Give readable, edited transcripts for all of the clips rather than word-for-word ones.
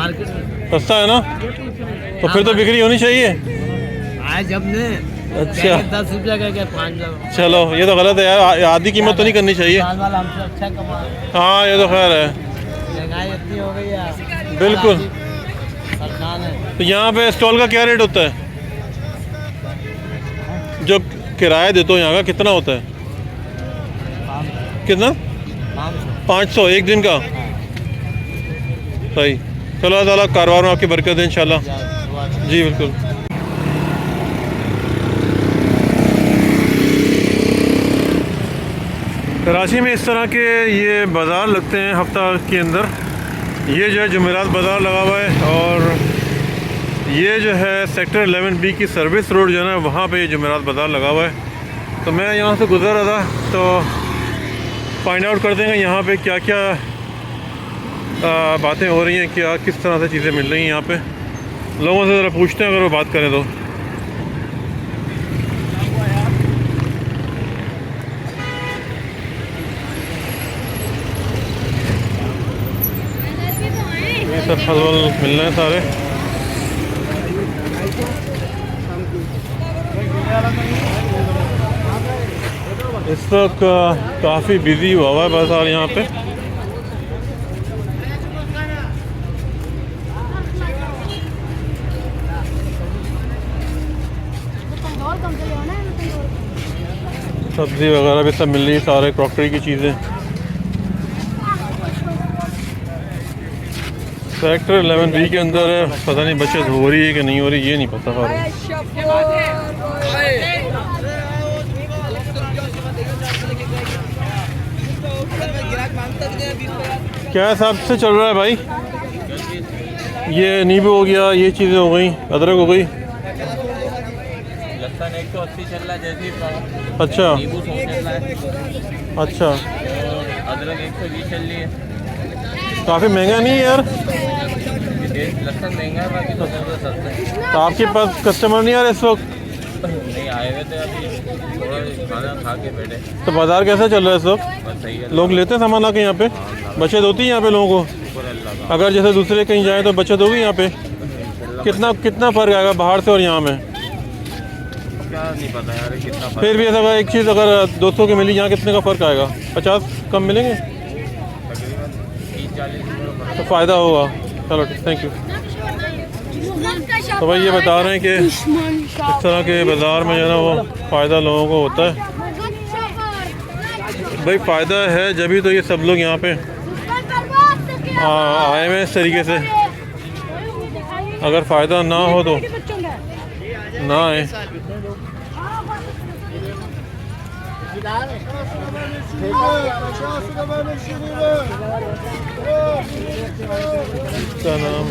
Market में सस्ता है ना, तो फिर तो बिक्री होनी चाहिए। आज जब ने अच्छा 10 रुपया का क्या 5 चलो, ये तो गलत है यार, आधी कीमत तो नहीं करनी चाहिए। साल वाला हमसे अच्छा कमा रहे हैं। हाँ ये तो खैर है, महंगाई इतनी हो गई है। बिल्कुल। परेशान है। तो यहाँ पे स्टॉल का क्या रेट होता है, जो किराया देते हो यहाँ का कितना होता है? कितना? 500 एक दिन का। सही, चलो अल्लाह ताला कारोबार में आपकी बरकत है इंशाल्लाह। जी बिल्कुल। कराची में इस तरह के ये बाज़ार लगते हैं हफ्ता के अंदर। ये जो है जुमेरात बाज़ार लगा हुआ है, और ये जो है सेक्टर 11B की सर्विस रोड जो है ना, वहाँ पे ये जुमेरात बाज़ार लगा हुआ है। तो मैं यहाँ से गुज़र रहा था, तो फाइंड आउट कर देंगे यहाँ पे क्या क्या बातें हो रही हैं, क्या किस तरह से चीज़ें मिल रही हैं यहाँ पे। लोगों से ज़रा पूछते हैं अगर वो बात करें तो। ये सब फल वल मिल रहे हैं सारे। इस वक्त काफ़ी बिजी हुआ हुआ है बाज़ार यहाँ पे। सब्ज़ी वगैरह भी सब मिल रही है, सारे क्रॉकरी की चीज़ें। सेक्टर 11B के अंदर है, पता नहीं बचत हो रही है कि नहीं हो रही, ये नहीं पता। क्या हिसाब से चल रहा है भाई? ये नींबू हो गया, ये चीज़ें हो गई, अदरक हो गई। लहसुन 180 चल रहा है जैसे। अच्छा नींबू 100 चल रहा है। अच्छा, अदरक 120 चल रही है। काफ़ी महंगा नहीं है यार? लहसुन महंगा है, बाकी तो सस्ता है। तो आपके पास कस्टमर नहीं आ रहे इस वक्त? नहीं आए हुए थे, अभी थोड़ा खाना खा के बैठे। तो बाज़ार कैसा चल रहा है इस वक्त? बस सही है। लोग लेते हैं सामान आके यहाँ पे? बचत होती है यहाँ पे लोगों को? अगर जैसे दूसरे कहीं जाए तो बचत होगी यहाँ पे? कितना कितना फ़र्क आएगा बाहर से और यहाँ में? क्या नहीं पता यार कितना फर्क। फिर भी ऐसा एक चीज़ अगर 200 की मिली, यहाँ कितने का फ़र्क आएगा? 50 कम मिलेंगे तकरीबन 30-40 तो फ़ायदा होगा। चलो थैंक यू। तो भाई ये बता रहे हैं कि इस तरह के बाज़ार में जो है ना वो फ़ायदा लोगों को होता है। भाई फ़ायदा है जब ही तो ये सब लोग यहाँ पे आए हुए इस तरीके से। अगर फ़ायदा ना हो तो ना आए। क्या नाम?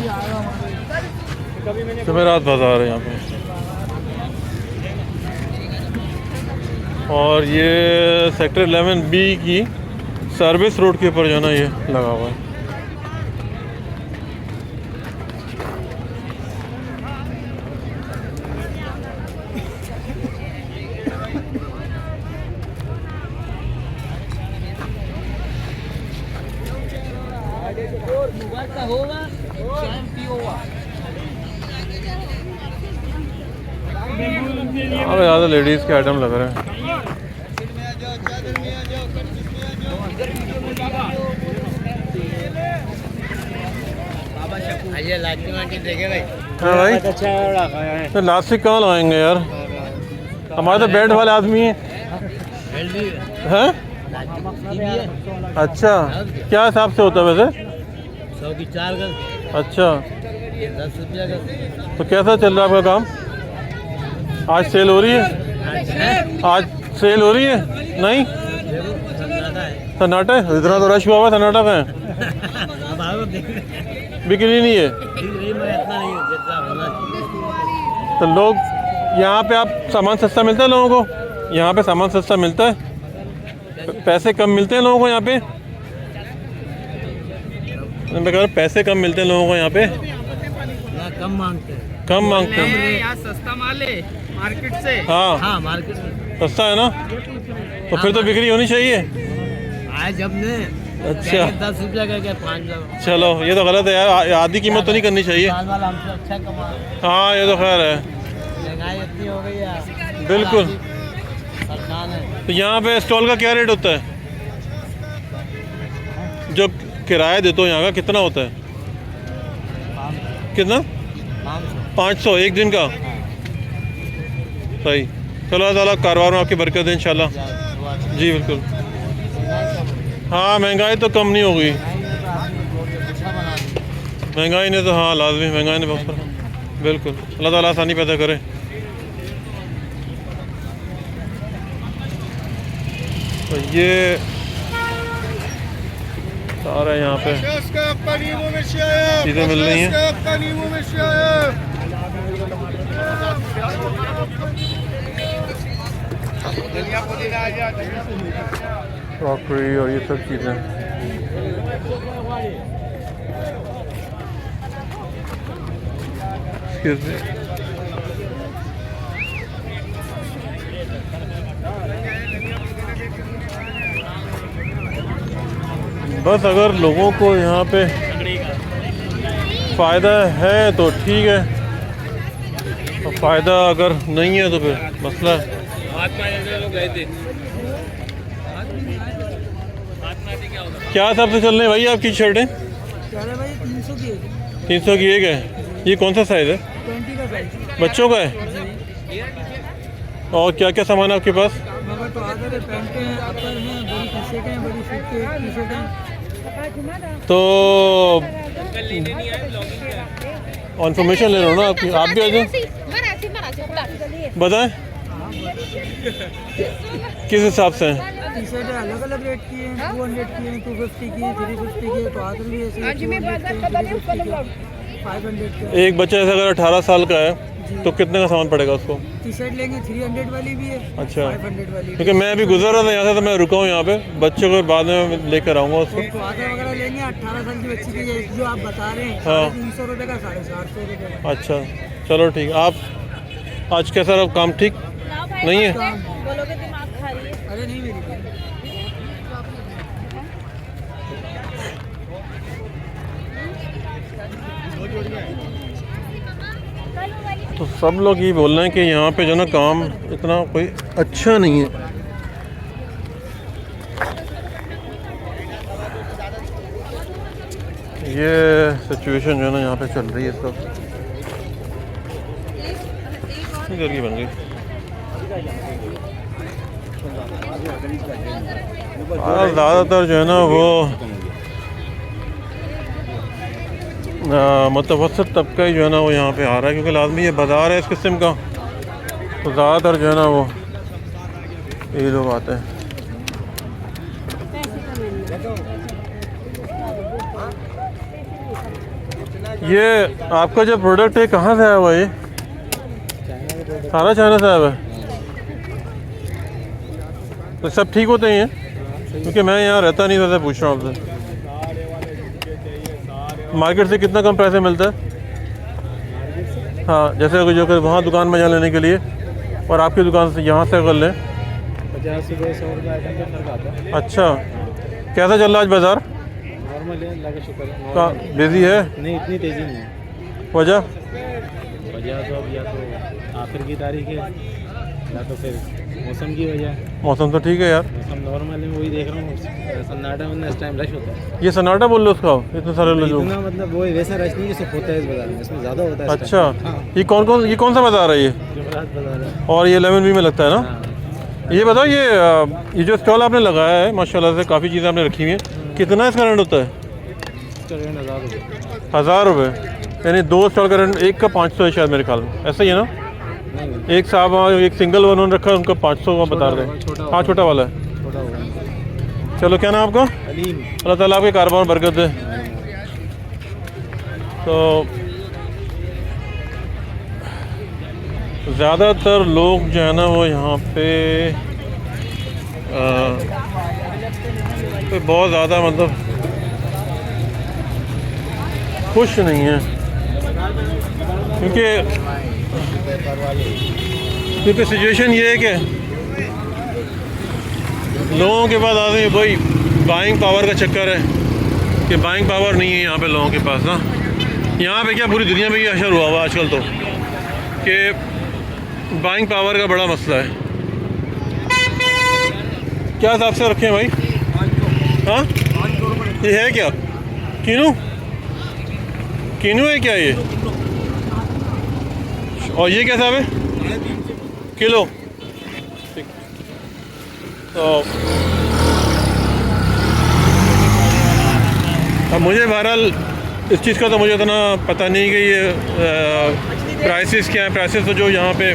जुमेरात बाज़ार है यहाँ पे, और ये सेक्टर 11B की सर्विस रोड के ऊपर जो है ना ये लगा हुआ है। अब ज़्यादा लेडीज़ के आइटम लग रहे हैं। हाँ भाई, तो लास्टिक कहाँ लगाएंगे यार? हमारे तो बेल्ट वाले आदमी हैं। हैं? अच्छा, क्या हिसाब से होता है वैसे? 100 की 4 का। अच्छा, 10 रुपया का। तो कैसा चल रहा है आपका काम? आज सेल हो रही है? आज सेल हो रही है? नहीं, सन्नाटा है। इतना तो रश हुआ हुआ सन्नाटा का है। बिक्री नहीं है तो लोग यहाँ पे, आप सामान सस्ता मिलता है लोगों को? यहाँ पे सामान सस्ता मिलता है, पैसे कम मिलते हैं लोगों को यहाँ पे? मैं कह रहा हूँ पैसे कम मिलते हैं लोगों को यहाँ पे? कम मांगते हैं। कम मांगते हैं यहाँ सस्ता माल है मार्केट से। हाँ हाँ मार्केट में सस्ता है ना, तो फिर तो बिक्री होनी चाहिए। आज जब ने अच्छा 10 रुपया का क्या 5 रुपया चलो ये तो गलत है यार, आधी कीमत तो नहीं करनी चाहिए। साल वाला हमसे अच्छा कमा रहे हैं। हाँ ये तो खैर है, महंगाई इतनी हो गई है, बिल्कुल। परेशान है। तो यहाँ पे स्टॉल का क्या रेट होता है? जो किराया देते हो यहाँ का कितना होता है? कितना? 500 एक दिन का? सही। चलो अल्लाह ताला कारोबार में आपकी बरकत है इंशाल्लाह। जी बिल्कुल। हाँ महंगाई तो कम नहीं होगी, महंगाई ने तो हाँ लाजमी, महंगाई ने बहुत बिल्कुल। अल्लाह ताला आसानी पैदा करे। तो ये सारा यहाँ पे चीज़ें मिल रही हैं। क्रॉकरी और ये सब चीज़ें। बस अगर लोगों को यहाँ पे फ़ायदा है तो ठीक है, और फ़ायदा अगर नहीं है तो फिर मसला है। लोग गए थे, क्या हिसाब से चल रहे हैं भाई आपकी शर्टें? भाई 300 की है। 300 की एक है। ये कौन सा साइज़ है? 20 का साइज। बच्चों का है? और क्या क्या सामान है आपके पास? मगर तो आधे के पैंट के हैं, अपर हैं, बड़ी टी शर्ट हैं, बड़ी फिट के टी शर्ट हैं। तो इन्फॉर्मेशन ले रहा हूँ ना आपकी, आप भी आ जाओ बताएं किस हिसाब से हैं? टी शर्ट अलग अलग रेट की है, 200 की है, 250 की है, 350 की है, तो आदर भी ऐसे 500 की। एक बच्चा ऐसा अगर 18 साल का है तो कितने का सामान पड़ेगा उसको? टी शर्ट लेंगे 300 वाली भी है, अच्छा 500 वाली। क्योंकि मैं अभी गुजर रहा था यहाँ से तो मैं रुका हूँ यहाँ पे, बच्चों को बाद में लेकर आऊँगा उसको। तो आधा वगैरह लेंगे 18 साल की बच्ची की, जो आप बता रहे हैं हाँ। 350 रुपये का, 750 रुपये का। अच्छा चलो ठीक है। आप आज कैसा रहा काम? ठीक नहीं है? बोलोगे दिमाग खा रही है। अरे नहीं मेरी तो सब लोग ये बोल रहे हैं कि यहाँ पे जो ना काम इतना कोई अच्छा नहीं है। ये सिचुएशन जो है ना यहाँ पे चल रही है सब। घर की बन गई। ज़्यादातर जो है ना वो मतवसत तबका ही जो है ना वो यहाँ पे आ रहा है, क्योंकि लाजमी ये बाज़ार है इस किस्म का, तो ज़्यादातर जो है ना वो यही लोग आते हैं। ये आपका जो प्रोडक्ट है कहाँ से आया हुआ? ये सारा चाइना से आया हुआ है? तो सब ठीक होते हैं? क्योंकि मैं यहाँ रहता नहीं, वैसे पूछ रहा हूँ आपसे। मार्केट से कितना कम पैसे मिलता है? हाँ जैसे जो कि वहाँ दुकान में जा लेने के लिए और आपकी दुकान से यहाँ से अगर लें 50 रुपये 100 रुपये आइटम का फर्क आता है। अच्छा कैसा चल रहा है आज बाज़ार? नॉर्मल है, अल्लाह का शुक्र है। का बिजी है? नहीं इतनी तेज़ी नहीं है। वजह वजह तो अब या तो आखिर की तारीख है या तो फिर मौसम की वजह है। मौसम तो ठीक है यार, मौसम नॉर्मल है, वही देख रहा हूँ। सन्नाटा में इस टाइम रश होता है। ये सन्नाटा बोल लो उसका, इतने सारे लोग। इतना मतलब वो वैसा रश नहीं जैसे होता है इस बाज़ार में, इसमें ज़्यादा होता है इस अच्छा टाइम। हाँ ये कौन सा बाज़ार है ये? जुमेरात बाज़ार है। और ये 11B में लगता है ना? हाँ। ये बताओ ये जो स्टॉल आपने लगाया है माशाल्लाह से काफ़ी चीज़ें आपने रखी हुई हैं, कितना इसका रेंट होता है? इसका रेंट 1000 रुपये। 1000 रुपये? यानी 2 स्टॉल का रेंट एक का 500 है शायद मेरे ख्याल में, ऐसा ही है ना? नहीं एक साहब एक सिंगल उन्होंने रखा है, उनका 500 का बता रहे हैं। हाँ छोटा वाला है। छोटा होगा। चलो क्या नाम आपका? अलीम। अल्लाह ताला आपके कारोबार में बरकत दे। तो ज़्यादातर लोग जो है ना वो यहाँ पे बहुत ज़्यादा मतलब खुश नहीं है, क्योंकि सिचुएशन ये है कि लोगों के पास आदमी भाई बाइंग पावर का चक्कर है कि बाइंग पावर नहीं है यहाँ पे लोगों के पास ना। यहाँ पे क्या पूरी दुनिया में ये असर हुआ हुआ आजकल तो कि बाइंग पावर का बड़ा मसला है। क्या हिसाब से रखे हैं भाई? हाँ, ये है क्या कीनू? कीनू है क्या ये? और ये क्या साहब है? किलो। तो अब मुझे बहरहाल इस चीज़ का तो मुझे इतना पता नहीं कि ये प्राइसेस क्या है। प्राइसेस तो जो यहाँ पे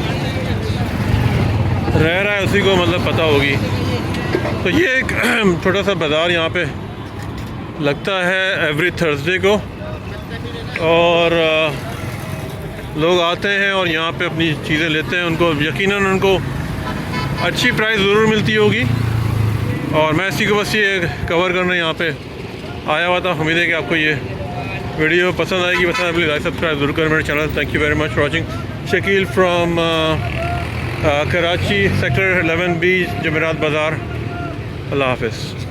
रह रहा है उसी को मतलब पता होगी। तो ये एक छोटा सा बाज़ार यहाँ पे लगता है एवरी थर्सडे को, और लोग आते हैं और यहाँ पे अपनी चीज़ें लेते हैं। उनको यकीनन उनको अच्छी प्राइस ज़रूर मिलती होगी, और मैं इसी को बस ये कवर करने यहाँ पे आया हुआ था। उम्मीद है कि आपको ये वीडियो पसंद आएगी। पसंद आए प्लीज़ लाइक सब्सक्राइब जरूर करें मेरे channel. Thank you very much for watching. Shakeel from Karachi, sector 11B, जमेरात बाज़ार। अल्लाह हाफ़िज़।